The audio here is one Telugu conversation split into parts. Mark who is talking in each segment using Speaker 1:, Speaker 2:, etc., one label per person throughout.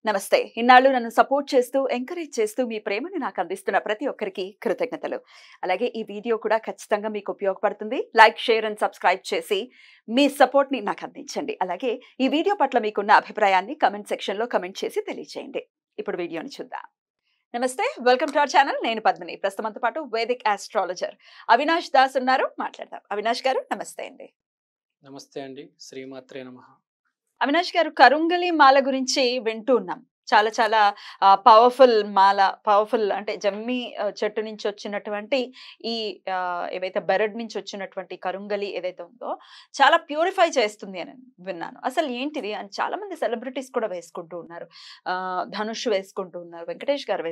Speaker 1: నమస్తే. ఇన్నాళ్ళు నన్ను సపోర్ట్ చేస్తూ, ఎంకరేజ్ చేస్తూ మీ ప్రేమను నాకు అందిస్తున్న ప్రతి ఒక్కరికి కృతజ్ఞతలు. అలాగే ఈ వీడియో కూడా ఖచ్చితంగా మీకు ఉపయోగపడుతుంది. లైక్, షేర్ అండ్ సబ్స్క్రైబ్ చేసి మీ సపోర్ట్‌ని నాకు అందించండి. అలాగే ఈ వీడియో పట్ల మీకున్న అభిప్రాయాన్ని కామెంట్ సెక్షన్‌లో కామెంట్ చేసి తెలియజేయండి. ఇప్పుడు వీడియోని చూద్దాం. నమస్తే. Welcome to our channel. నేను పద్మిని. ప్రస్తుతంతో పాటు వేదిక్ ఆస్ట్రాలజర్ అవినాష్ దాస్ ఉన్నారు. మాట్లాడదాం. అవినాష్ గారు నమస్తే అండి.
Speaker 2: నమస్తే అండి. శ్రీమాత్రే నమః.
Speaker 1: అవినాష్ గారు, కరుంగలి మాల గురించి వింటూ ఉన్నాం. చాలా చాలా పవర్‌ఫుల్ మాల. పవర్‌ఫుల్ అంటే జమ్మి చెట్టు నుంచి వచ్చినటువంటి ఈ ఏవైతే బెరడు నుంచి వచ్చినటువంటి కరుంగలి ఏదైతే ఉందో చాలా ప్యూరిఫై చేస్తుంది అని విన్నాను. అసలు ఏంటిది అని చాలా మంది సెలబ్రిటీస్ కూడా వేసుకుంటూ ఉన్నారు. ధనుష్ వేసుకుంటూ ఉన్నారు. వెంకటేష్ గారు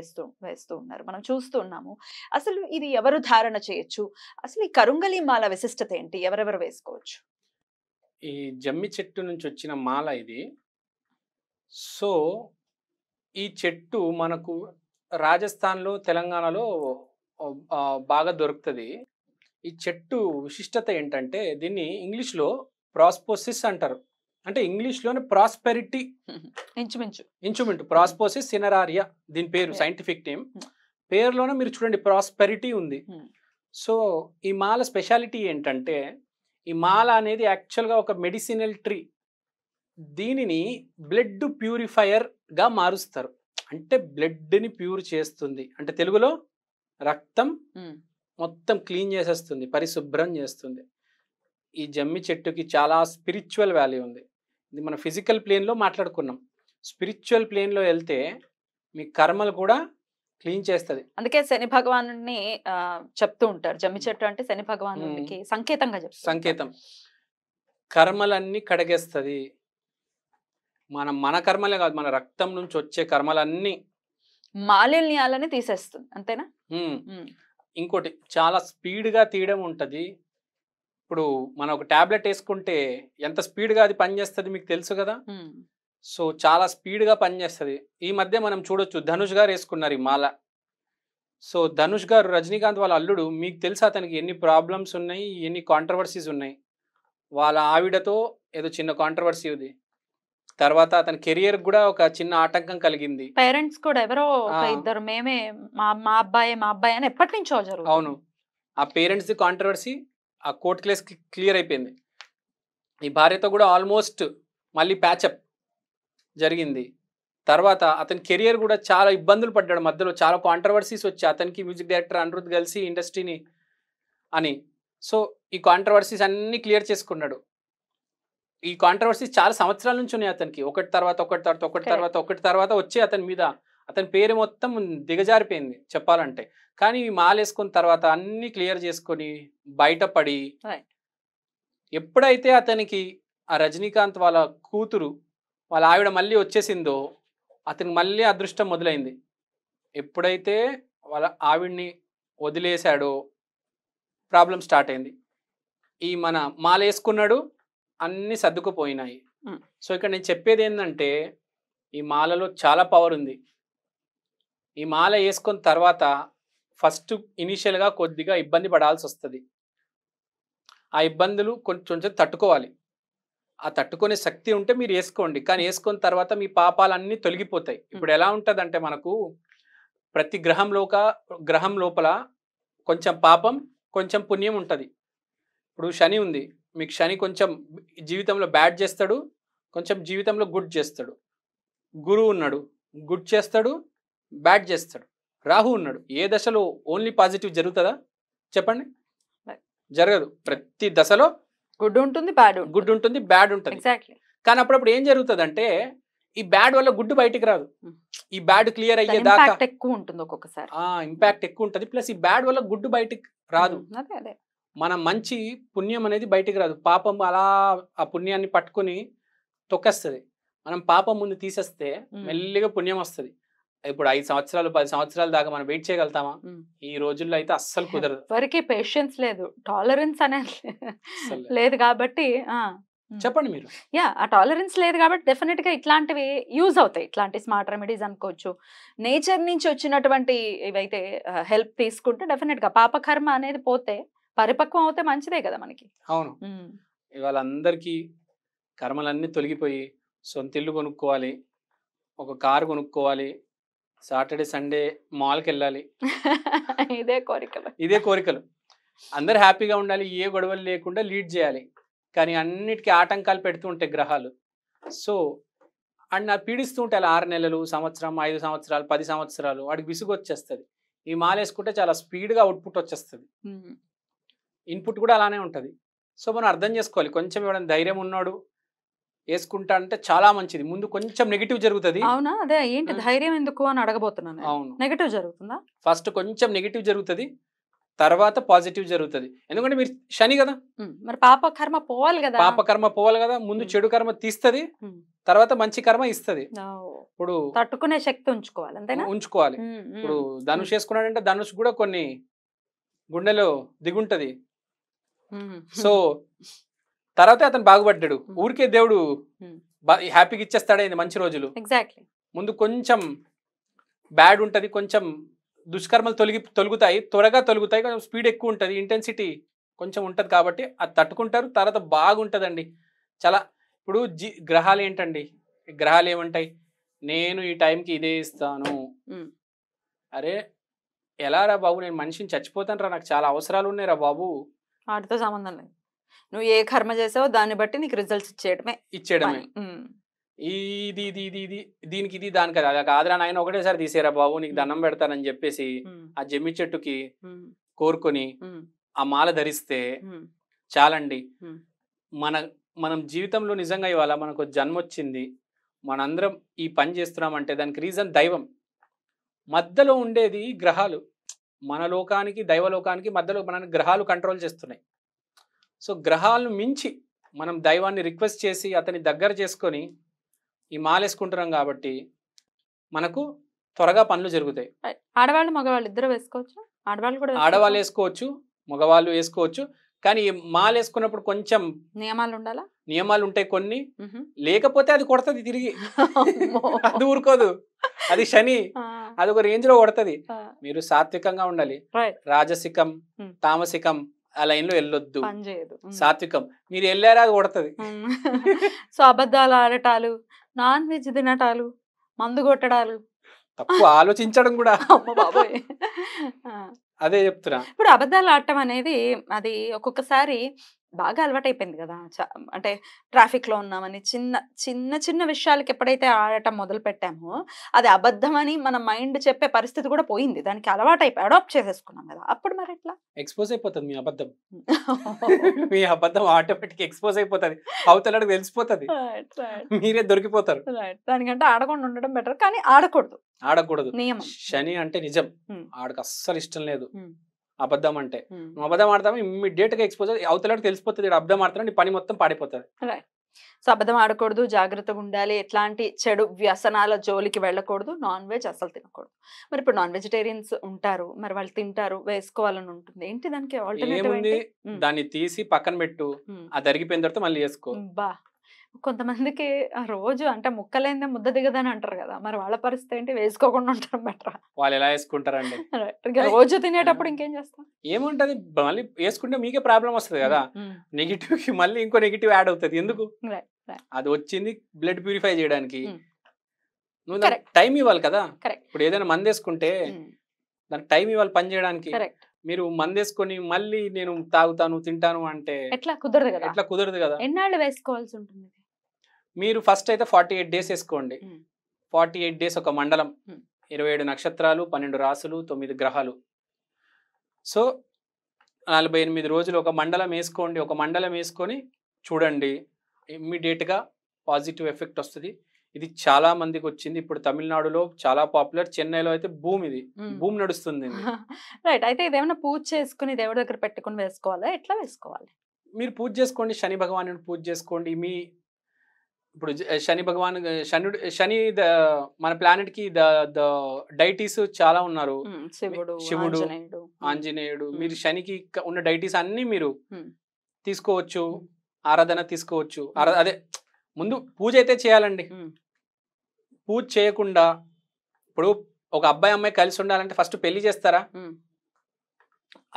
Speaker 1: వేస్తూ ఉన్నారు. మనం చూస్తూ ఉన్నాము. అసలు ఇది ఎవరు ధారణ చేయొచ్చు? అసలు ఈ కరుంగలి మాల విశిష్టత ఏంటి? ఎవరెవరు వేసుకోవచ్చు?
Speaker 2: ఈ జమ్మి చెట్టు నుంచి వచ్చిన మాల ఇది. సో, ఈ చెట్టు మనకు రాజస్థాన్‌లో, తెలంగాణలో బాగా దొరుకుతది. ఈ చెట్టు విశిష్టత ఏంటంటే దీన్ని ఇంగ్లీష్‌లో ప్రాస్పోసిస్ అంటారు. అంటే ఇంగ్లీష్‌లోనే ప్రాస్పెరిటీ ఇంచుమించు ప్రాస్పోసిస్ సినరారియా దీని పేరు సైంటిఫిక్ నేమ్. పేరులోనే మీరు చూడండి ప్రాస్పెరిటీ ఉంది. సో, ఈ మాల స్పెషాలిటీ ఏంటంటే ఈ మాల అనేది యాక్చువల్‌గా ఒక మెడిసినల్ ట్రీ. దీనిని బ్లడ్ ప్యూరిఫైయర్‌గా మారుస్తారు. అంటే బ్లడ్‌ని ప్యూర్ చేస్తుంది. అంటే తెలుగులో రక్తం మొత్తం క్లీన్ చేసేస్తుంది, పరిశుభ్రం చేస్తుంది. ఈ జమ్మి చెట్టుకి చాలా స్పిరిచువల్ వాల్యూ ఉంది. ఇది మన ఫిజికల్ ప్లేన్‌లో మాట్లాడుకున్నాం. స్పిరిచువల్ ప్లేన్‌లో వెళ్తే మీ కర్మలు కూడా క్లీన్ చేస్తది.
Speaker 1: అందుకే శని భగవానుడిని చెప్తూ ఉంటారు. జమ్మి చెట్టు అంటే శని భగవానుడికి సంకేతంగా చెప్తారు.
Speaker 2: సంకేతం. కర్మలన్నీ కడిగేస్తది. మన కర్మలే కాదు, మన రక్తం నుంచి వచ్చే కర్మలన్నీ
Speaker 1: మాలిన్యాలని తీసేస్తుంది. అంతేనా?
Speaker 2: ఇంకోటి చాలా స్పీడ్‌గా తీయడం ఉంటది. ఇప్పుడు మనం ఒక టాబ్లెట్ వేసుకుంటే ఎంత స్పీడ్‌గా అది పనిచేస్తది మీకు తెలుసు కదా. సో చాలా స్పీడ్‌గా పనిచేస్తది. ఈ మధ్య మనం చూడొచ్చు ధనుష్ గారు వేసుకున్నారు ఈ మాల. సో ధనుష్ గారు రజనీకాంత్ వాళ్ళ అల్లుడు. మీకు తెలుసా అతనికి ఎన్ని ప్రాబ్లమ్స్ ఉన్నాయి, ఎన్ని కాంట్రవర్సీస్ ఉన్నాయి. వాళ్ళ ఆవిడతో ఏదో చిన్న కాంట్రవర్సీ ఉంది. తర్వాత అతని కెరియర్ కూడా ఒక చిన్న ఆటంకం కలిగింది.
Speaker 1: పేరెంట్స్ కూడా ఎవరో ఇద్దరు మేమే మా అబ్బాయి అని ఎప్పటి నుంచో జరుగుతుంది.
Speaker 2: అవును. ఆ పేరెంట్స్ ది కాంట్రవర్సీ ఆ కోర్ట్ కేస్ క్లియర్ అయిపోయింది. ఈ భార్యతో కూడా ఆల్మోస్ట్ మళ్ళీ ప్యాచప్ జరిగింది. తర్వాత అతని కెరియర్ కూడా చాలా ఇబ్బందులు పడ్డాడు. మధ్యలో చాలా కాంట్రవర్సీస్ వచ్చి అతనికి మ్యూజిక్ డైరెక్టర్ అనిరుద్ కలిసి ఇండస్ట్రీని అని. సో ఈ కాంట్రవర్సీస్ అన్నీ క్లియర్ చేసుకున్నాడు. ఈ కాంట్రవర్సీస్ చాలా సంవత్సరాల నుంచి ఉన్నాయి అతనికి. ఒకటి తర్వాత వచ్చి అతని మీద అతని పేరు మొత్తం దిగజారిపోయింది చెప్పాలంటే. కానీ ఈ మాల వేసుకున్న తర్వాత అన్ని క్లియర్ చేసుకొని బయటపడి ఎప్పుడైతే అతనికి ఆ రజనీకాంత్ వాళ్ళ కూతురు వాళ్ళ ఆవిడ మళ్ళీ వచ్చేసిందో అతనికి మళ్ళీ అదృష్టం మొదలైంది. ఎప్పుడైతే వాళ్ళ ఆవిడ్ని వదిలేశాడో ప్రాబ్లం స్టార్ట్ అయింది. ఈ మన మాల వేసుకున్నాడు, అన్నీ సర్దుకుపోయినాయి. సో ఇక్కడ నేను చెప్పేది ఏంటంటే ఈ మాలలో చాలా పవర్ ఉంది. ఈ మాల వేసుకున్న తర్వాత ఫస్ట్ ఇనీషియల్గా కొద్దిగా ఇబ్బంది పడాల్సి వస్తుంది. ఆ ఇబ్బందులు కొంచెం తట్టుకోవాలి. ఆ తట్టుకునే శక్తి ఉంటే మీరు వేసుకోండి. కానీ వేసుకున్న తర్వాత మీ పాపాలన్నీ తొలగిపోతాయి. ఇప్పుడు ఎలా ఉంటుందంటే మనకు ప్రతి గ్రహం లోపల కొంచెం పాపం కొంచెం పుణ్యం ఉంటుంది. ఇప్పుడు శని ఉంది, మీకు శని కొంచెం జీవితంలో బ్యాడ్ చేస్తాడు, కొంచెం జీవితంలో గుడ్ చేస్తాడు. గురువు ఉన్నాడు, గుడ్ చేస్తాడు, బ్యాడ్ చేస్తాడు. రాహు ఉన్నాడు, ఏ దశలో ఓన్లీ పాజిటివ్ జరుగుతుందా చెప్పండి? జరగదు. ప్రతి దశలో
Speaker 1: గుడ్ ఉంటుంది,
Speaker 2: బ్యాడ్ ఉంటుంది. కానీ అప్పుడప్పుడు ఏం జరుగుతుంది అంటే ఈ బ్యాడ్ వల్ల గుడ్ బయటికి రాదు. ఈ బ్యాడ్ క్లియర్ అయ్యేదాకా
Speaker 1: ఎక్కువ ఉంటుంది ఒక్కొక్కసారి.
Speaker 2: ఇంపాక్ట్ ఎక్కువ ఉంటుంది. ప్లస్ ఈ బ్యాడ్ వల్ల గుడ్ బయటికి రాదు. మన మంచి పుణ్యం అనేది బయటికి రాదు. పాపం అలా ఆ పుణ్యాన్ని పట్టుకుని తొక్కేస్తుంది. మనం పాపం ముందు తీసేస్తే మెల్లిగా పుణ్యం వస్తుంది. ఇప్పుడు 5 సంవత్సరాలు 10 సంవత్సరాల దాకా మనం వెయిట్ చేయగలుగుతామా? ఈ రోజుల్లో అయితే అస్సలు కుదరదు.
Speaker 1: ఎవరికి పేషెన్స్ లేదు, టాలరెన్స్ అనేది లేదు కాబట్టి.
Speaker 2: చెప్పండి మీరు.
Speaker 1: ఆ టాలరెన్స్ లేదు కాబట్టి డెఫినెట్ గా ఇట్లాంటివి యూజ్ అవుతాయి. ఇట్లాంటి స్మార్ట్ రెమెడీస్ అనుకోవచ్చు. నేచర్ నుంచి వచ్చినటువంటి ఇవైతే హెల్ప్ తీసుకుంటే డెఫినెట్ గా పాపకర్మ అనేది పోతే పరిపక్వం అవుతే మంచిదే కదా మనకి.
Speaker 2: అవును. ఇవాళ అందరికీ కర్మలన్నీ తొలగిపోయి సొంత ఇల్లు కొనుక్కోవాలి, ఒక కారు కొనుక్కోవాలి, సాటర్డే సండే మాల్కి వెళ్ళాలి,
Speaker 1: ఇదే కోరికలు.
Speaker 2: ఇదే కోరికలు. అందరు హ్యాపీగా ఉండాలి, ఏ గొడవలు లేకుండా లీడ్ చేయాలి. కానీ అన్నిటికీ ఆటంకాలు పెడుతూ ఉంటాయి గ్రహాలు. సో అండ్ నాకు పీడిస్తూ ఉంటాయి అలా 6 నెలలు, సంవత్సరం, 5 సంవత్సరాలు, 10 సంవత్సరాలు. వాడికి విసుగు వచ్చేస్తుంది. ఈ మాల వేసుకుంటే చాలా స్పీడ్గా అవుట్పుట్ వచ్చేస్తుంది. ఇన్పుట్ కూడా అలానే ఉంటుంది. సో మనం అర్థం చేసుకోవాలి. కొంచెం ఎవరైనా ధైర్యం ఉన్నాడు వేసుకుంటా అంటే చాలా మంచిది. ముందు కొంచెం నెగిటివ్ జరుగుతుంది.
Speaker 1: అవునా? అదే ఏంటి ధైర్యం ఎందుకు అని అడగబోతున్నాను.
Speaker 2: అవును,
Speaker 1: నెగటివ్ జరుగుతుందా?
Speaker 2: ఫస్ట్ కొంచెం నెగిటివ్ జరుగుతుంది, తర్వాత పాజిటివ్ జరుగుతుంది. ఎందుకంటే మీరు శని కదా,
Speaker 1: మరి పాప కర్మ పోవాలి కదా.
Speaker 2: పాప కర్మ పోవాలి కదా. ముందు చెడు కర్మ తీస్తుంది, తర్వాత మంచి కర్మ ఇస్తుంది. ఇప్పుడు
Speaker 1: తట్టుకునే శక్తి ఉంచుకోవాలి, అంతేనా?
Speaker 2: ఉంచుకోవాలి. ఇప్పుడు ధనుష్ వేసుకున్నాడంటే ధనుష్ కూడా కొన్ని గుండెలో దిగుంటది. సో తర్వాత అతను బాగుపడ్డాడు. ఊరికే దేవుడు హ్యాపీగా ఇచ్చేస్తాడైంది మంచి రోజులు.
Speaker 1: ఎగ్జాక్ట్లీ.
Speaker 2: ముందు కొంచెం బ్యాడ్ ఉంటది, కొంచెం దుష్కర్మలు తొలుగుతాయి, త్వరగా తొలుగుతాయి, కొంచెం స్పీడ్ ఎక్కువ ఉంటుంది, ఇంటెన్సిటీ కొంచెం ఉంటుంది. కాబట్టి అది తట్టుకుంటారు, తర్వాత బాగుంటుందండి చాలా. ఇప్పుడు గ్రహాలు ఏంటండి, గ్రహాలు ఏమంటాయి, నేను ఈ టైంకి ఇదే ఇస్తాను. అరే ఎలా రా బాబు, నేను మనిషిని చచ్చిపోతాను రా, నాకు చాలా అవసరాలు ఉన్నాయి రా బాబు.
Speaker 1: వాటితో సంబంధం లేదు. నువ్వు ఏ కర్మ చేసావో దాన్ని బట్టి నీకు రిజల్ట్స్ ఇచ్చేయడమే.
Speaker 2: ఇది ఇది ఇది ఇది దీనికి ఇది దానికి అది కాదురా నాయన, ఒకటేసారి తీసేరా బాబు, నీకు దండం పెడతానని చెప్పేసి ఆ జమ్మి చెట్టుకి కోరుకొని ఆ మాల ధరిస్తే చాలండి. మనం జీవితంలో నిజంగా ఇవాళ మనకు జన్మ వచ్చింది, మనందరం ఈ పని చేస్తున్నామంటే దానికి రీజన్ దైవం. మధ్యలో ఉండేది గ్రహాలు. మన లోకానికి దైవలోకానికి మధ్యలో మన గ్రహాలు కంట్రోల్ చేస్తున్నాయి. సో గ్రహాలను మించి మనం దైవాన్ని రిక్వెస్ట్ చేసి అతని దగ్గర చేసుకొని ఈ మాలేసుకుంటున్నాం కాబట్టి మనకు త్వరగా పనులు జరుగుతాయి.
Speaker 1: ఆడవాళ్ళు మగవాళ్ళు ఇద్దరు వేసుకోవచ్చు. ఆడవాళ్ళు కూడా
Speaker 2: ఆడవాళ్ళు వేసుకోవచ్చు, మగవాళ్ళు వేసుకోవచ్చు. కానీ మాల వేసుకున్నప్పుడు కొంచెం
Speaker 1: నియమాలు ఉండాలా?
Speaker 2: నియమాలు ఉంటాయి కొన్ని. లేకపోతే అది కొడుతుంది తిరిగి, అది ఊరుకోదు. అది శని, అది ఒక రేంజ్ లో కొడుతుంది. మీరు సాత్వికంగా ఉండాలి. రాజసికం తామసికం ఆ లైన్ లో వెళ్ళొద్దు. సాత్వికం మీరు వెళ్ళారా అది కొడుతుంది.
Speaker 1: సో అబద్ధాలు ఆడటాలు, నాన్ వెజ్ తినటాలు, మందు కొట్టడాలు,
Speaker 2: తప్పు ఆలోచించడం కూడా అదే చెప్తున్నా.
Speaker 1: ఇప్పుడు అబద్ధాలు ఆడటం అనేది అది ఒక్కొక్కసారి బాగా అలవాటైపోయింది కదా. అంటే ట్రాఫిక్ లో ఉన్నామని చిన్న చిన్న చిన్న విషయాలకి ఎప్పుడైతే ఆడటం మొదలు పెట్టామో అది అబద్ధం అని మన మైండ్ చెప్పే పరిస్థితి కూడా పోయింది. దానికి అలవాటైపోయి అడాప్ట్ చేసేసుకున్నాం కదా. అప్పుడు మరి ఎట్లా
Speaker 2: ఎక్స్పోజ్ అయిపోతుంది మీ అబద్ధం. మీ అబద్ధం ఆటోమేటిక్ ఎక్స్పోజ్ అయిపోతుంది, అవతలకి తెలిసిపోతుంది, మీరే దొరికిపోతారు.
Speaker 1: దానికంటే ఆడకుండా ఉండడం బెటర్. కానీ ఆడకూడదు నియమం.
Speaker 2: శని అంటే నిజం, ఆడకు అస్సలు ఇష్టం లేదు అబద్ధం అంటే. నువ్వు అబద్ధం ఆడతావు ఇమ్మీడియట్ గా ఎక్స్పోజ్ అవతలకి తెలిసిపోతుంది, అబద్ధం ఆడుతున్నా నీ పని మొత్తం పాడిపోతుంది.
Speaker 1: సో అబద్ధం ఆడకూడదు, జాగ్రత్తగా ఉండాలి, ఎట్లాంటి చెడు వ్యసనాల జోలికి వెళ్ళకూడదు, నాన్ వెజ్ అసలు తినకూడదు. మరి ఇప్పుడు నాన్ వెజిటేరియన్స్ ఉంటారు, మరి వాళ్ళు తింటారు, వేసుకోవాలని ఉంటుంది, ఏంటి దానికి ఆల్టర్నేటివ్?
Speaker 2: దాన్ని తీసి పక్కన పెట్టు, అది అరిగిపోయిన తర్వాత మళ్ళీ వేసుకో.
Speaker 1: బా కొంతమందికి రోజు అంటే ముక్కలేందే ముద్ద దిగదని అంటారు కదా, మరి వాళ్ళ పరిస్థితి ఏంటి? వేసుకోకుండా ఉంటారు బెటర్.
Speaker 2: వాళ్ళు ఎలా వేసుకుంటారండి?
Speaker 1: రోజు తినేటప్పుడు ఇంకేం చేస్తాం?
Speaker 2: ఏముంటది, మళ్ళీ వేసుకుంటే మీకే ప్రాబ్లం వస్తుంది కదా. నెగిటివ్ కి మళ్ళీ ఇంకో నెగిటివ్ యాడ్ అవుతుంది. ఎందుకు? అది వచ్చింది బ్లడ్ ప్యూరిఫై చేయడానికి, నువ్వు దానికి టైం ఇవ్వాలి కదా. ఇప్పుడు ఏదైనా మందు వేసుకుంటే దానికి టైం ఇవ్వాలి పని చేయడానికి. మీరు మందేసుకొని మళ్ళీ నేను తాగుతాను తింటాను అంటే
Speaker 1: ఎట్లా కుదరదు కదా. ఎన్నాళ్ళు వేసుకోవాల్సి ఉంటుంది?
Speaker 2: మీరు ఫస్ట్ అయితే 48 డేస్ వేసుకోండి. 48 డేస్ ఒక మండలం, 27 నక్షత్రాలు, 12 రాసులు, 9 గ్రహాలు. సో 48 రోజులు ఒక మండలం వేసుకోండి. ఒక మండలం వేసుకొని చూడండి, ఇమ్మీడియట్గా పాజిటివ్ ఎఫెక్ట్ వస్తుంది. ఇది చాలా మందికి వచ్చింది. ఇప్పుడు తమిళనాడులో చాలా పాపులర్, చెన్నైలో అయితే భూమి నడుస్తుంది.
Speaker 1: రైట్. అయితే ఇదేమైనా పూజ చేసుకుని దేవుడి దగ్గర పెట్టుకుని వేసుకోవాలా, ఎట్లా వేసుకోవాలి?
Speaker 2: మీరు పూజ చేసుకోండి, శని భగవాను పూజ చేసుకోండి. ఇప్పుడు శని భగవాన్ శని మన ప్లానెట్ కి డైటీస్ చాలా ఉన్నారు. శివుడు, ఆంజనేయుడు. మీరు శనికి ఉన్న డైటీస్ అన్ని మీరు తీసుకోవచ్చు, ఆరాధన తీసుకోవచ్చు. అదే ముందు పూజ అయితే చేయాలండి. పూజ చేయకుండా ఇప్పుడు ఒక అబ్బాయి అమ్మాయి కలిసి ఉండాలంటే ఫస్ట్ పెళ్లి చేస్తారా?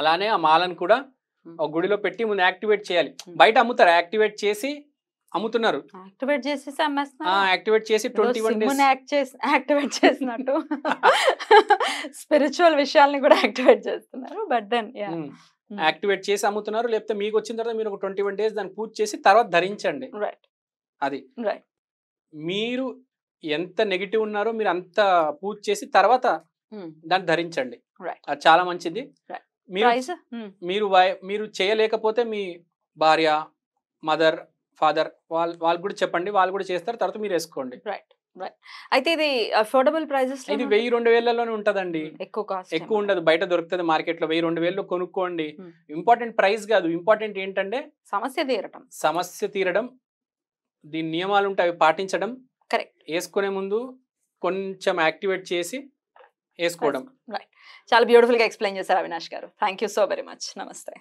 Speaker 2: అలానే ఆ మాలను కూడా ఒక గుడిలో పెట్టి ముందు యాక్టివేట్ చేయాలి. బయట అమ్ముతారా? యాక్టివేట్ చేసి అమ్ముతున్నారు.
Speaker 1: యాక్టివేట్ చేసేసి అమ్మేస్తున్నారు.
Speaker 2: యాక్టివేట్ చేసి 21 డేస్
Speaker 1: యాక్టివేట్ చేసినట్టు స్పిరిచువల్ విషయాల్ని కూడా యాక్టివేట్ చేస్తున్నారు. బట్ దెన్
Speaker 2: యాక్టివేట్ చేసి అమ్ముతున్నారు. లేకపోతే మీకు వచ్చిన తర్వాత మీరు ఒక 21 డేస్ దాన్ని పూజ చేసి తర్వాత ధరించండి.
Speaker 1: రైట్
Speaker 2: అది
Speaker 1: రైట్.
Speaker 2: మీరు ఎంత నెగిటివ్ ఉన్నారో మీరు అంత పూజ చేసి తర్వాత దాన్ని ధరించండి.
Speaker 1: Right.
Speaker 2: అది చాలా మంచిది.
Speaker 1: Right.
Speaker 2: మీరు
Speaker 1: ప్రైస్
Speaker 2: మీరు చేయలేకపోతే మీ భార్య, మదర్, ఫాదర్ వాళ్ళు కూడా చెప్పండి, వాళ్ళు కూడా చేస్తారు. తర్వాత మీరు వేసుకోండి.
Speaker 1: Right right. అయితే ఇది అఫోర్డబుల్ ప్రైజెస్
Speaker 2: ఇది 1000-2000లోనే ఉంటదండి.
Speaker 1: ఎక్కువ కాస్ట్
Speaker 2: ఎక్కువ ఉండదు. బయట దొరుకుతుంది మార్కెట్ లో 1000-2000 కొనుక్కోండి. ఇంపార్టెంట్ ప్రైస్ కాదు, ఇంపార్టెంట్ ఏంటంటే సమస్య తీరడం. దీని నియమాలు ఉంటాయి, అవి పాటించడం.
Speaker 1: కరెక్ట్.
Speaker 2: వేసుకునే ముందు కొంచెం యాక్టివేట్ చేసి వేసుకోవడం.
Speaker 1: రైట్. చాలా బ్యూటిఫుల్ గా ఎక్స్ప్లెయిన్ చేశారు అవినాష్ గారు. Thank you so very much. నమస్తే.